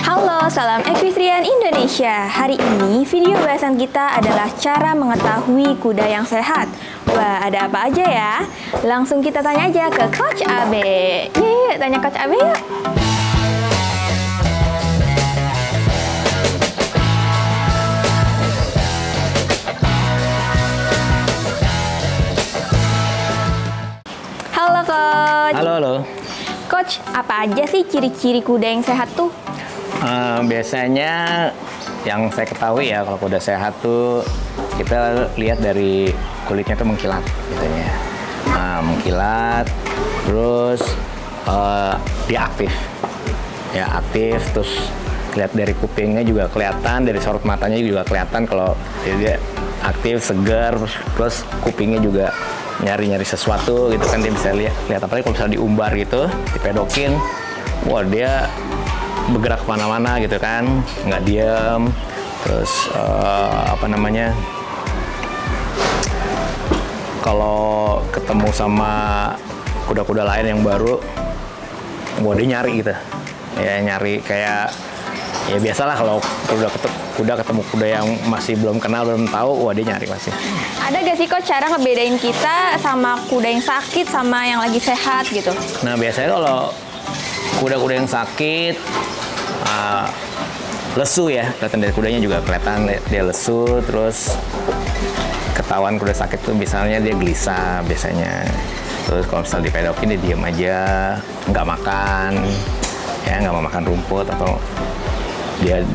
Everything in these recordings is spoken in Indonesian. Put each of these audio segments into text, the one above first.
Halo, salam equestrian Indonesia. Hari ini video bahasan kita adalah cara mengetahui kuda yang sehat. Wah, ada apa aja ya? Langsung kita tanya aja ke Coach Abe. Yuk, tanya Coach Abe yuk. Halo Coach. Halo. Coach, apa aja sih ciri-ciri kuda yang sehat tuh? Biasanya yang saya ketahui ya, kalau kuda sehat tuh kita lihat dari kulitnya tuh mengkilat biasanya. Mengkilat, terus dia aktif. Ya aktif, terus lihat dari kupingnya juga kelihatan, dari sorot matanya juga kelihatan kalau dia aktif, segar, terus kupingnya juga nyari-nyari sesuatu gitu kan, dia bisa lihat apalagi kalau misalnya diumbar gitu, dipedokin, wah dia bergerak kemana-mana gitu kan, nggak diem. Terus kalau ketemu sama kuda-kuda lain yang baru, wah dia nyari gitu ya, nyari kayak ya biasalah kalau kuda ketemu kuda yang masih belum kenal, belum tahu, wah dia nyari pasti. Ada gak sih Coach cara ngebedain kita sama kuda yang sakit sama yang lagi sehat gitu? Nah biasanya kalau kuda-kuda yang sakit lesu ya, kelihatan dari kudanya juga kelihatan dia lesu, terus ketahuan kuda sakit tuh misalnya dia gelisah biasanya. Terus kalau misalnya dipedokin dia diem aja, nggak makan, ya nggak mau makan rumput, atau dia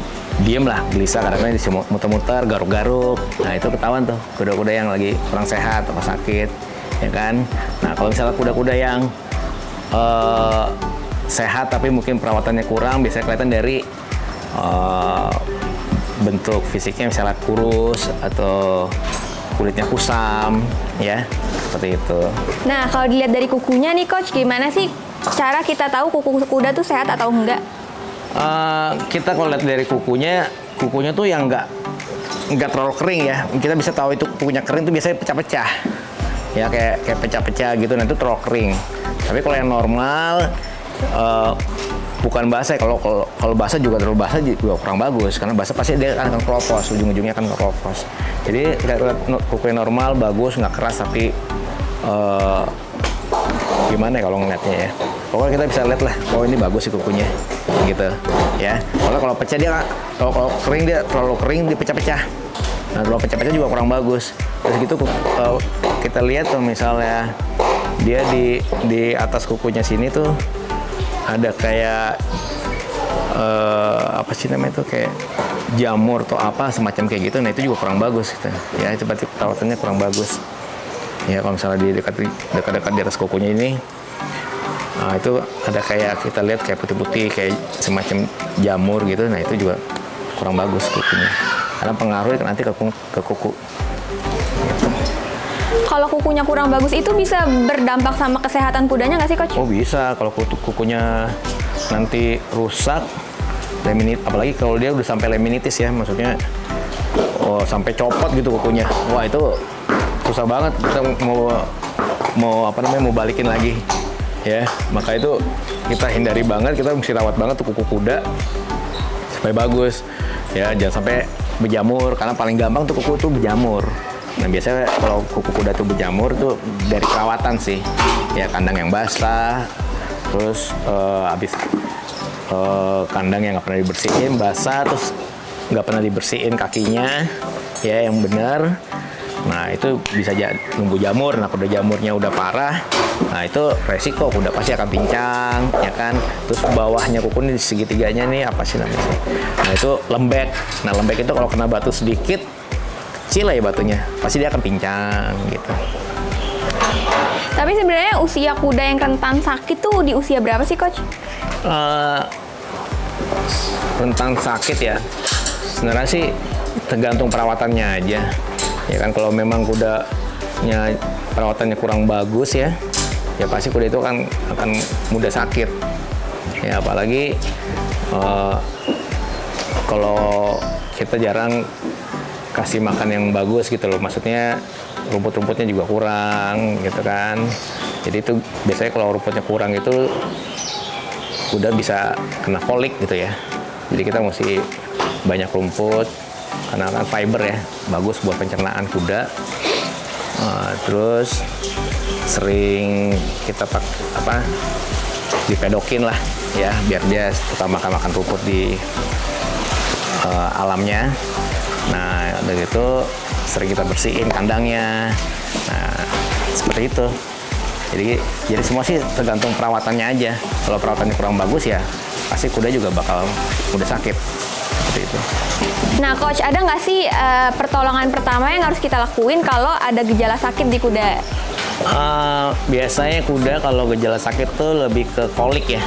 diem lah, gelisah, kadang-kadang dia muter-muter, garuk-garuk. Nah itu ketahuan tuh kuda-kuda yang lagi kurang sehat atau sakit, ya kan. Nah kalau misalnya kuda-kuda yang sehat tapi mungkin perawatannya kurang, biasanya kelihatan dari bentuk fisiknya, misalnya kurus atau kulitnya kusam, ya seperti itu. Nah kalau dilihat dari kukunya nih Coach, gimana sih cara kita tahu kuku kuda tuh sehat atau enggak? Kita kalau lihat dari kukunya tuh yang nggak terlalu kering ya. Kita bisa tahu itu kukunya kering tuh biasanya pecah-pecah, ya kayak pecah-pecah gitu. Nah itu terlalu kering. Tapi kalau yang normal, bukan basah. Kalau basah juga terlalu basah juga kurang bagus, karena basah pasti dia akan keropos, ujung-ujungnya akan keropos. Jadi kuku yang normal bagus, nggak keras, tapi gimana ya kalau ngeliatnya ya, pokoknya kita bisa lihat lah, oh ini bagus sih kukunya gitu ya. Kalau pecah dia, kalau kering dia terlalu kering, dia pecah-pecah. Nah kalau pecah-pecah juga kurang bagus. Terus gitu kita lihat tuh misalnya dia di atas kukunya sini tuh ada kayak apa sih namanya tuh, kayak jamur atau apa semacam kayak gitu. Nah itu juga kurang bagus gitu ya, itu berarti perawatannya kurang bagus ya. Kalau misalnya di dekat-dekat di atas kukunya ini, nah itu ada kayak, kita lihat kayak putih-putih kayak semacam jamur gitu. Nah itu juga kurang bagus kukunya, karena pengaruh nanti ke kuku. Kalau kukunya kurang bagus itu bisa berdampak sama kesehatan kudanya nggak sih Coach? Oh bisa, kalau kukunya nanti rusak, apalagi kalau dia udah sampai laminitis ya, maksudnya sampai copot gitu kukunya. Wah itu susah banget kita mau balikin lagi ya. Maka itu kita hindari banget, kita mesti rawat banget tuh kuku kuda supaya bagus ya, jangan sampai berjamur, karena paling gampang tuh kuku tuh berjamur. Nah biasanya kalau kuku kuda tuh berjamur tuh dari perawatan sih ya, kandang yang basah, terus habis kandang yang nggak pernah dibersihin, basah, terus nggak pernah dibersihin kakinya ya yang benar. Nah itu bisa nunggu jamur. Nah kuda jamurnya udah parah, nah itu resiko kuda pasti akan pincang ya kan. Terus bawahnya kuku ini, segitiganya nih apa sih namanya, nah itu lembek. Nah lembek itu kalau kena batu sedikit, kecil ya batunya, pasti dia akan pincang gitu. Tapi sebenarnya usia kuda yang rentan sakit tuh di usia berapa sih Coach? Rentan sakit ya, sebenarnya sih tergantung perawatannya aja. Ya kan kalau memang kudanya perawatannya kurang bagus ya pasti kuda itu akan mudah sakit. Ya apalagi kalau kita jarang kasih makan yang bagus gitu loh, maksudnya rumput-rumputnya juga kurang gitu kan. Jadi itu biasanya kalau rumputnya kurang itu kuda bisa kena kolik gitu ya. Jadi kita mesti banyak rumput karena kan fiber ya, bagus buat pencernaan kuda. Terus sering kita dipedokin lah ya, biar dia suka makan rumput di alamnya. Nah, begitu sering kita bersihin kandangnya. Nah, seperti itu. Jadi semua sih tergantung perawatannya aja. Kalau perawatannya kurang bagus ya, pasti kuda juga bakal mudah sakit. Seperti itu. Nah, Coach, ada nggak sih pertolongan pertama yang harus kita lakuin kalau ada gejala sakit di kuda? Biasanya kuda kalau gejala sakit tuh lebih ke kolik ya.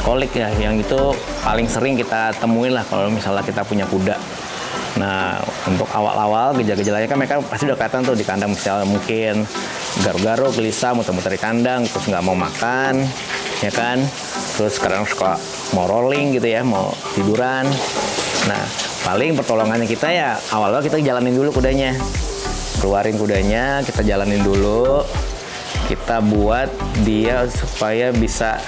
Kolik ya, yang itu paling sering kita temuin lah kalau misalnya kita punya kuda. Nah, untuk awal-awal gejala-gejalanya kan mereka pasti udah kelihatan tuh di kandang, misalnya mungkin garuk-garuk, gelisah, muter-muter di kandang, terus nggak mau makan, ya kan? Terus kadang suka mau rolling gitu ya, mau tiduran. Nah, paling pertolongannya kita ya awal-awal kita jalanin dulu kudanya. Keluarin kudanya, kita jalanin dulu. Kita buat dia supaya bisa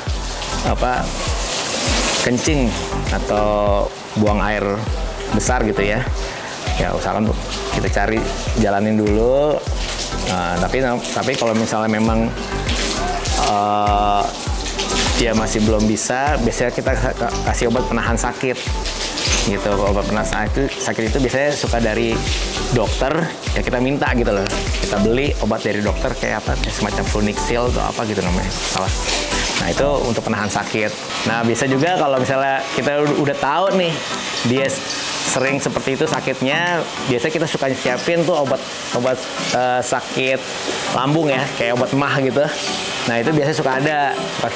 kencing atau buang air besar gitu ya. Ya usahakan kita cari jalanin dulu. Tapi kalau misalnya memang dia masih belum bisa, biasanya kita kasih obat penahan sakit gitu. Obat penahan sakit itu biasanya suka dari dokter, ya kita minta gitu loh. Kita beli obat dari dokter kayak semacam Flunixil atau apa gitu namanya, salah. Nah, itu untuk penahan sakit. Nah, bisa juga kalau misalnya kita udah tahu nih dia sering seperti itu sakitnya, biasanya kita suka siapin tuh obat sakit lambung ya, kayak obat mah gitu. Nah, itu biasanya suka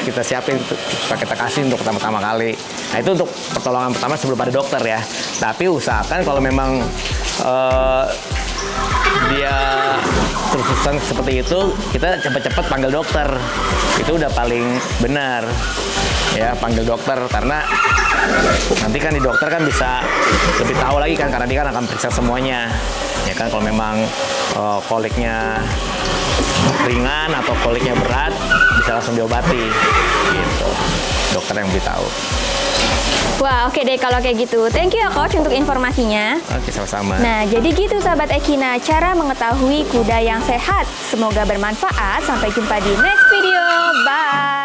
kita siapin, suka kita kasih untuk pertama-tama kali. Nah, itu untuk pertolongan pertama sebelum ada dokter ya. Tapi usahakan kalau memang dia terus-terusan seperti itu, kita cepat-cepat panggil dokter. Itu udah paling benar ya, panggil dokter, karena nanti kan di dokter kan bisa lebih tahu lagi kan, karena dia kan akan periksa semuanya ya kan. Kalau memang koliknya ringan atau koliknya berat, bisa langsung diobati gitu, dokter yang beritahu. Wah, oke deh kalau kayak gitu. Thank you ya Coach untuk informasinya. Oke, sama-sama. Nah, jadi gitu sahabat Ekina, cara mengetahui kuda yang sehat. Semoga bermanfaat. Sampai jumpa di next video. Bye!